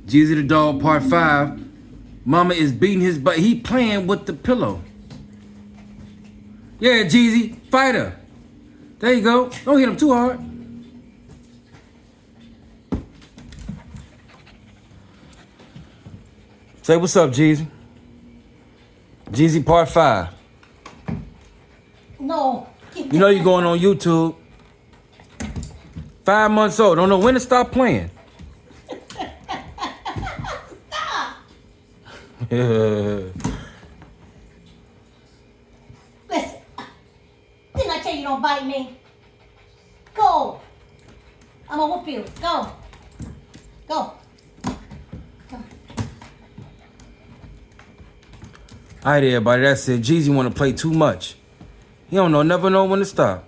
Jeezy the Dog Part 5. Mama is beating his butt. He playing with the pillow. Yeah, Jeezy, fight her. There you go. Don't hit him too hard. Say what's up, Jeezy. Jeezy Part 5. No. You know you're going on YouTube. 5 months old. Don't know when to stop playing. Listen. Didn't I tell you don't bite me? Go. I'm gonna whoop you. Go. Go. All right, everybody. That's it. Jeezy want to play too much. He don't never know when to stop.